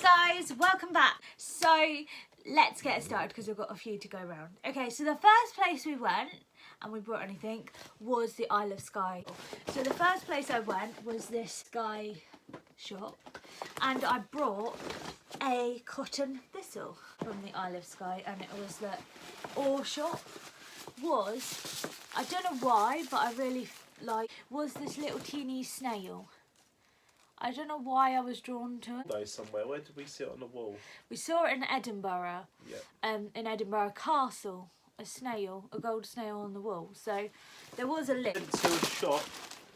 guys, welcome back. So let's get started because we've got a few to go around. Okay, so the first place we went, and we brought anything, was the Isle of Skye. So the first place I went was this Skye shop, and I brought a cotton thistle from the Isle of Skye, and it was the Ore shop. I don't know why, but I really was this little teeny snail. I don't know why I was drawn to it. Though somewhere, where did we see it on the wall? We saw it in Edinburgh. Yeah. In Edinburgh Castle, a snail, a gold snail on the wall. So there was a link. To a shop.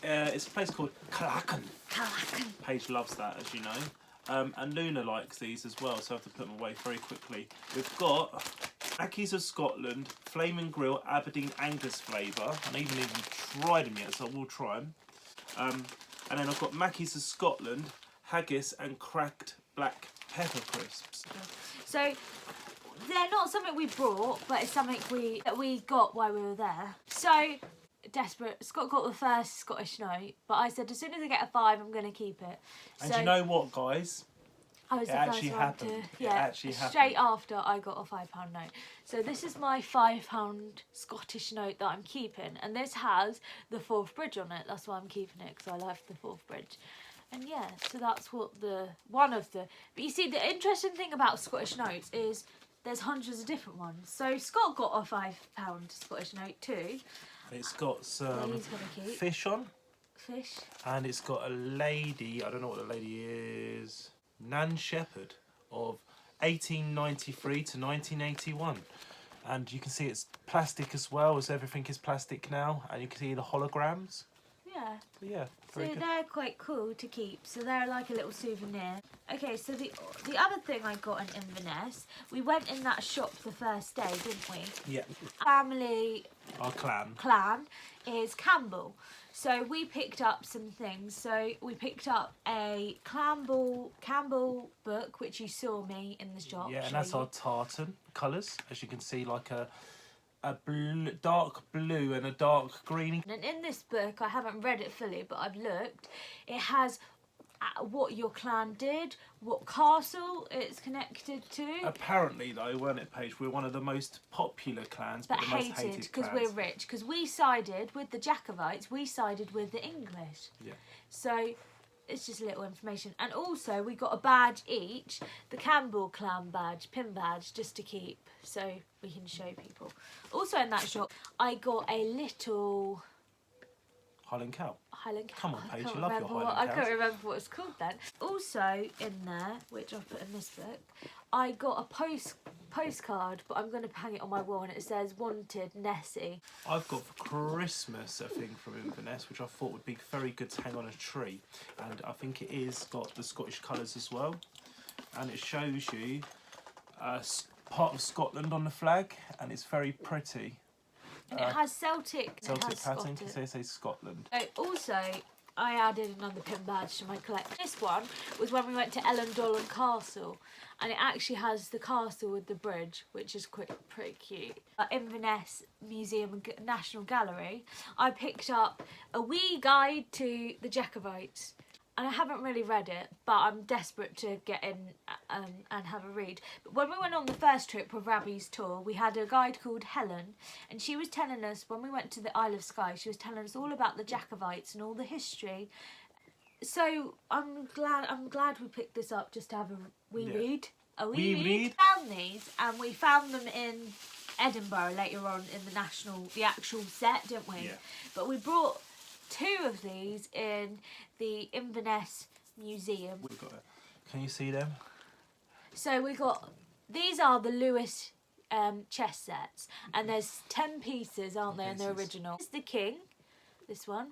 It's a place called Callacan. Callacan. Paige loves that, as you know. And Luna likes these as well, so I have to put them away very quickly. We've got Mackey's of Scotland, Flaming Grill, Aberdeen Angus flavour. I haven't even tried them yet, so I will try them. And then I've got Mackey's of Scotland, haggis and cracked black pepper crisps. So they're not something we brought, but it's something that we got while we were there. So desperate. Scott got the first Scottish note, but I said as soon as I get a 5, I'm going to keep it. And you know what, guys? I was it the actually first one happened. to, It actually happened. Straight after I got a £5 note. So this is my £5 Scottish note that I'm keeping, and this has the Forth Bridge on it. That's why I'm keeping it, because I love the Forth Bridge. And yeah, so that's what but you see, the interesting thing about Scottish notes is there's hundreds of different ones. So Scott got a £5 Scottish note too. It's got some he's gonna keep. fish on. Fish. And it's got a lady, I don't know what the lady is, Nan Shepherd of 1893 to 1981. And you can see it's plastic as well, as everything is plastic now. And you can see the holograms. Yeah. So yeah, So very good. they're quite cool to keep. So they're like a little souvenir. Okay, so the other thing I got in Inverness, we went in that shop the first day, didn't we? Yeah. Family. Our clan. Clan is Campbell. So we picked up some things. So we picked up a Campbell book, which you saw me in the shop. Yeah, and that's our tartan colours, as you can see, like a dark blue and a dark green. And in this book, I haven't read it fully, but I've looked. It has what your clan did, what castle it's connected to. Apparently, though, weren't it, Paige? We're one of the most popular clans, but the most hated because clans. we're rich. Because we sided with the Jacobites, we sided with the English. Yeah. So it's just a little information. And also, we got a badge each, the Campbell clan badge, pin badge, just to keep, so we can show people. Also in that shop, I got a little Highland cow. Highland cow. Come on, Paige, you love your Highland I cows. can't remember what it's called then. Also in there, which I've put in this book, I got a postcard, but I'm going to hang it on my wall, and it says "Wanted, Nessie." I've got for Christmas a thing from Inverness, which I thought would be very good to hang on a tree, and I think it is got the Scottish colours as well, and it shows you part of Scotland on the flag, and it's very pretty. And it has Celtic pattern, Scottish. because they say Scotland. Also, I added another pin badge to my collection. This one was when we went to Ellendollen Castle, and it actually has the castle with the bridge, which is pretty cute. Inverness Museum and National Gallery, I picked up a wee guide to the Jacobites. And I haven't really read it, but I'm desperate to get in and have a read. But when we went on the first trip with Rabbi's tour, we had a guide called Helen, and she was telling us, when we went to the Isle of Skye, she was telling us all about the Jacobites and all the history. So I'm glad we picked this up just to have a wee read. A wee read. We found these, and we found them in Edinburgh later on in the actual set, didn't we? Yeah. But we brought 2 of these in the Inverness Museum. We've got it. Can you see them? So these are the Lewis chess sets, and there's 10 pieces, aren't there, in the original? This is the king, this one,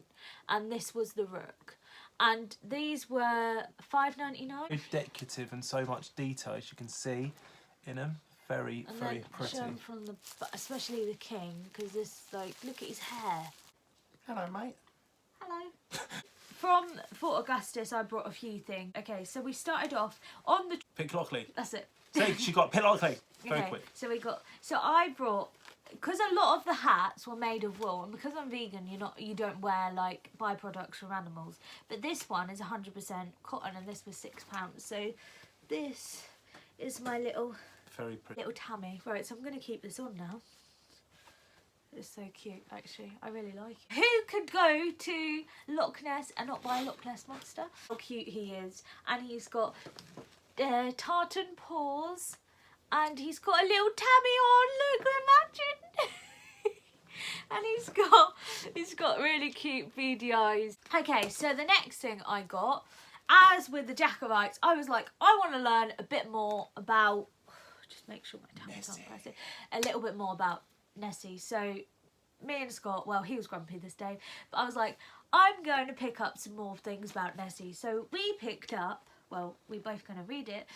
and this was the rook. And these were $5.99. Very decorative and so much detail, as you can see in them. Very pretty. Show 'em from especially the king, because this, look at his hair. Hello, mate. Hello. From Fort Augustus, I brought a few things. Okay, so we started off on the... Pitlochry. That's it. Say, she got Pitlochry. Very quick. So I brought, because a lot of the hats were made of wool, and because I'm vegan, you don't wear like byproducts from animals. But this one is 100% cotton, and this was £6. So this is my little Very pretty. Tammy. Right, so I'm going to keep this on now. It's so cute, actually. I really like it. Who could go to Loch Ness and not buy a Loch Ness monster? How cute he is. And he's got tartan paws. And he's got a little tabby on. Look, imagine. And he's got really cute beady eyes. Okay, so the next thing I got, as with the Jacobites, I was like, I want to learn a bit more about, just make sure my tongue's on press it, a little bit more about Nessie. So me and Scott, well, he was grumpy this day, but I was like, I'm going to pick up some more things about Nessie. So we picked up, well, we're both going to read it,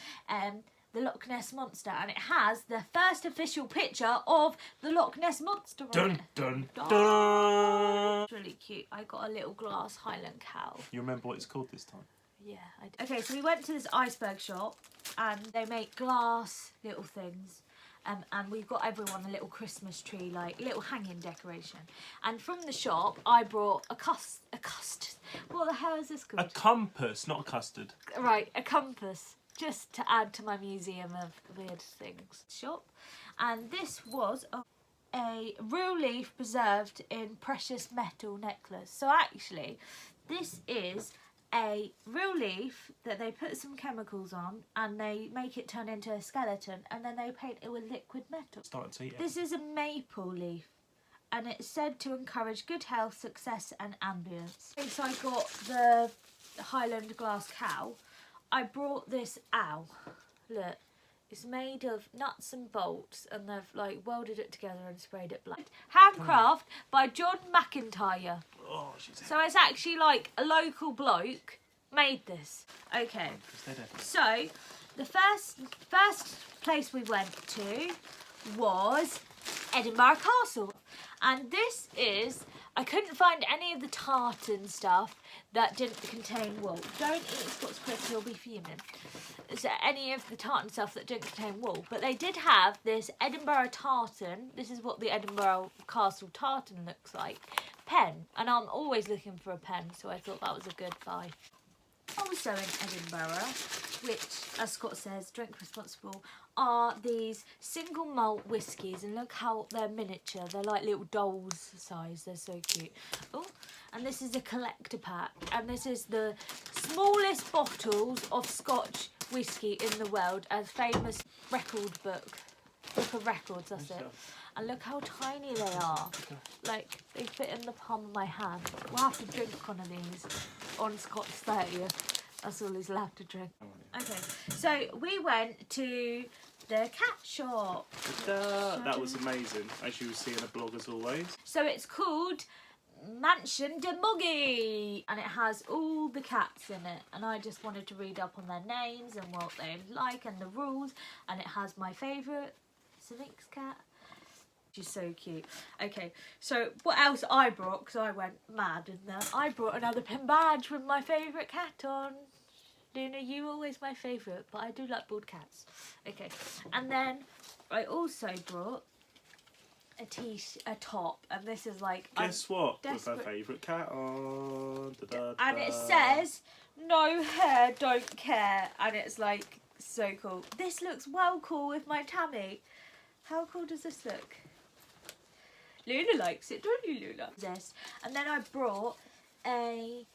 the Loch Ness Monster, and it has the first official picture of the Loch Ness Monster on Dun it. dun dun. It's really cute. I got a little glass Highland cow. You remember what it's called this time? Yeah, I do. Okay, so we went to this iceberg shop and they make glass little things. And we got everyone a little Christmas tree, like little hanging decoration. And from the shop, I brought a custard. What the hell is this called? A compass, not a custard. Right, a compass, just to add to my museum of weird things shop. And this was a real leaf preserved in precious metal necklace. So actually, this is a real leaf that they put some chemicals on and they make it turn into a skeleton and then they paint it with liquid metal. Starting to eat it. This is a maple leaf and it's said to encourage good health, success and ambience. Since I got the Highland glass cow, I brought this owl. Look, it's made of nuts and bolts and they've like welded it together and sprayed it black. Handcraft by John McIntyre. Oh, she's So it's actually like a local bloke made this. Okay. So the first place we went to was Edinburgh Castle. And this is, I couldn't find any of the tartan stuff that didn't contain wool. Don't eat Scott's crisp, he'll be fuming. So any of the tartan stuff that didn't contain wool. But they did have this Edinburgh tartan. This is what the Edinburgh Castle tartan looks like. Pen. And I'm always looking for a pen, so I thought that was a good buy. Also in Edinburgh, which, as Scott says, drink responsible, are these single malt whiskies. And look how they're miniature. They're like little dolls size. They're so cute. Oh, and this is a collector pack. And this is the smallest bottles of Scotch whiskey in the world. A famous record book of records, that's it. And look how tiny they are. Like, they fit in the palm of my hand. We'll have to drink one of these on Scott's 30th. That's all he's allowed to drink. Okay, so we went to the cat shop. That was amazing, as you will see in the blog as always. So it's called Mansion de Muggy, and it has all the cats in it. And I just wanted to read up on their names and what they like and the rules. And it has my favourite, Sphinx cat. She's so cute. Okay, so what else I brought, because I went mad in there, I brought another pin badge with my favourite cat on. Luna, you always my favourite, but I do like bald cats. Okay, and then I also brought a top, and this is like... Guess what? Desperate. With her favourite cat on. And it says, no hair, don't care. And it's like, so cool. This looks well cool with my Tammy. How cool does this look? Luna likes it, don't you, Luna? And then I brought a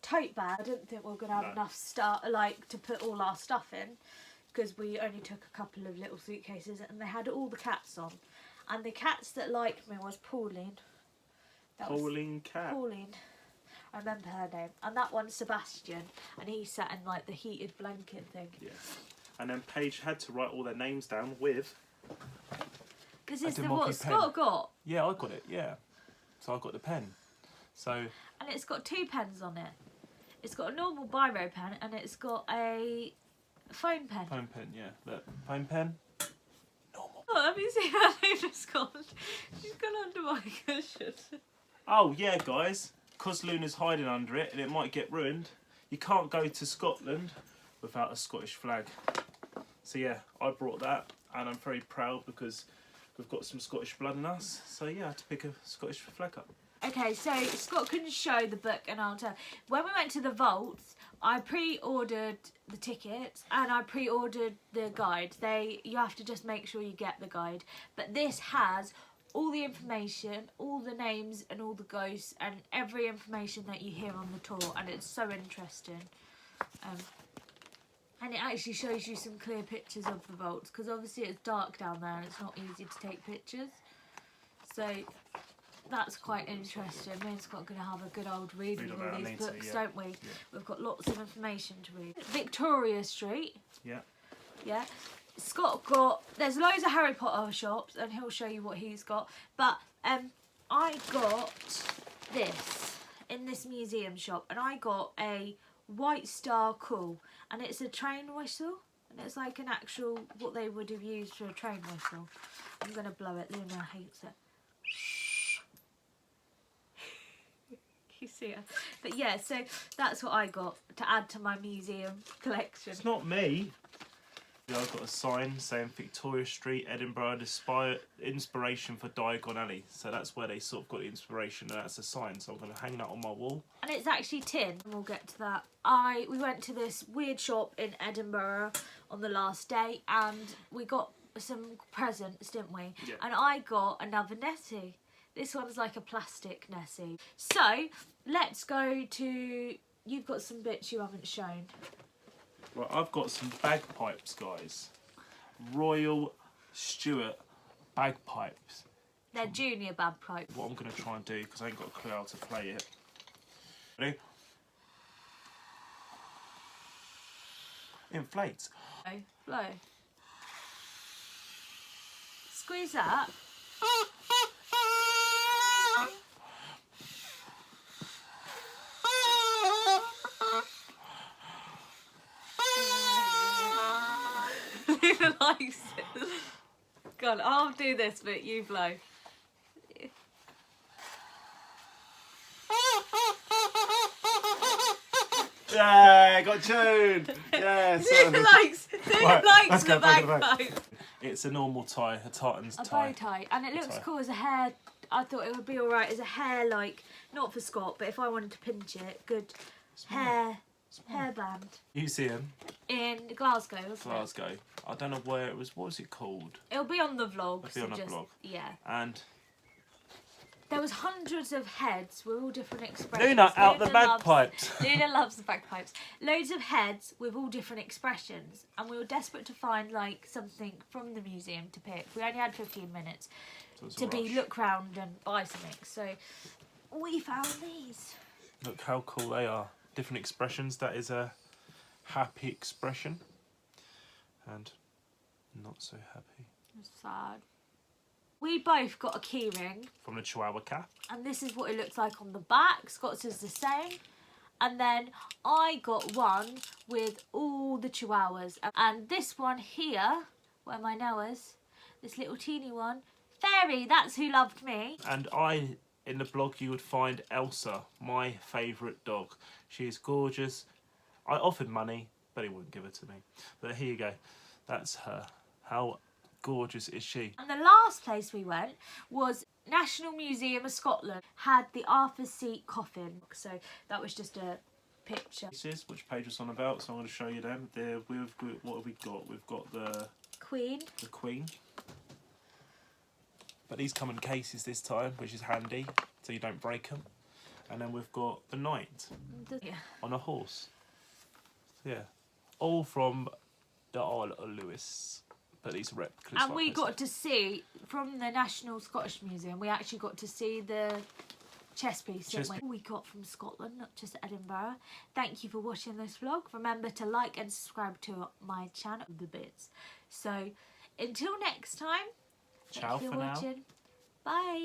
tote bag. I didn't think we were going to have enough stuff, like, to put all our stuff in, because we only took a couple of little suitcases, and they had all the cats on. And the cats that liked me was Pauline. Pauline cat. Pauline. I remember her name. And that one's Sebastian, and he sat in, like, the heated blanket thing. Yeah. And then Paige had to write all their names down with... Because it's the what Scott got. Yeah, I got it, yeah. So I got the pen. So... And it's got two pens on it. It's got a normal biro pen and it's got a foam pen. Foam pen, yeah. Look, foam pen. Normal. Oh, have you seen how Luna's gone? She's gone under my cushion. Oh, yeah, guys. Because Luna's hiding under it and it might get ruined, you can't go to Scotland without a Scottish flag. So, yeah, I brought that and I'm very proud because we've got some Scottish blood in us. So, yeah, I had to pick a Scottish flag up. Okay, so Scott can show the book and I'll tell. When we went to the vaults, I pre-ordered the tickets and I pre-ordered the guide. You have to just make sure you get the guide. But this has all the information, all the names and all the ghosts and every information that you hear on the tour, and it's so interesting. And it actually shows you some clear pictures of the vaults, because obviously it's dark down there and it's not easy to take pictures. So that's quite interesting. Me and Scott are going to have a good old read of all these books, don't we? Yeah. We've got lots of information to read. Victoria Street. Yeah. Yeah. Scott there's loads of Harry Potter shops and he'll show you what he's got. But I got this in this museum shop, and I got a White Star Cool, and it's a train whistle, and it's like an actual, what they would have used for a train whistle. I'm going to blow it. Luna hates it. You see it. But yeah, so that's what I got to add to my museum collection. It's not me. I've got a sign saying Victoria Street, Edinburgh, inspiration for Diagon Alley. So that's where they sort of got the inspiration, and that's a sign. So I'm going to hang that on my wall. And it's actually tin. We'll get to that. We went to this weird shop in Edinburgh on the last day, and we got some presents, didn't we? Yeah. And I got another Nessie. This one's like a plastic Nessie. So let's go to... You've got some bits you haven't shown. Right, I've got some bagpipes, guys. Royal Stuart bagpipes. They're junior bagpipes. What I'm going to try and do, because I ain't got a clue how to play it. Ready? Inflates. Blow. Squeeze that. Luna likes it. Go on, I'll do this, but you blow. Yeah, got tuned. Yeah, Luna likes the bagpipe. It's a normal tie, a tartan's tie. A bow tie, and it looks cool as a hair. I thought it would be alright as a hair, like, not for Scott, but if I wanted to pinch it, good hairband. Museum. In Glasgow, wasn't it? Glasgow. I don't know where it was. What was it called? It'll be on the vlog. It'll be on the vlog. Yeah. And there was hundreds of heads with all different expressions. Luna out the bagpipes. Luna loves the bagpipes. Loads of heads with all different expressions, and we were desperate to find like something from the museum to pick. We only had 15 minutes to look round and buy something, so we found these. Look how cool they are. Different expressions. That is a happy expression, and not so happy. It's sad. We both got a key ring from the Chihuahua Cat, and this is what it looks like on the back. Scott's is the same, and then I got one with all the Chihuahuas, and this one here, where my Noah's, this little teeny one, Fairy. That's who loved me. And in the blog you would find Elsa, my favourite dog. She is gorgeous. I offered money, but he wouldn't give it to me. But here you go. That's her. How gorgeous is she? And the last place we went was National Museum of Scotland. Had the Arthur's Seat coffin. So that was just a picture. This is which page was on about, so I'm going to show you them. What have we got? We've got the Queen. The Queen. But these come in cases this time, which is handy, so you don't break them. And then we've got the Knight on a horse. Yeah, all from the Isle of Lewis. But these are replicas. And we got to see, from the National Scottish Museum, we actually got to see the chess piece that we got from Scotland, not just Edinburgh. Thank you for watching this vlog. Remember to like and subscribe to my channel, The Bits. So, until next time, ciao for now. Bye.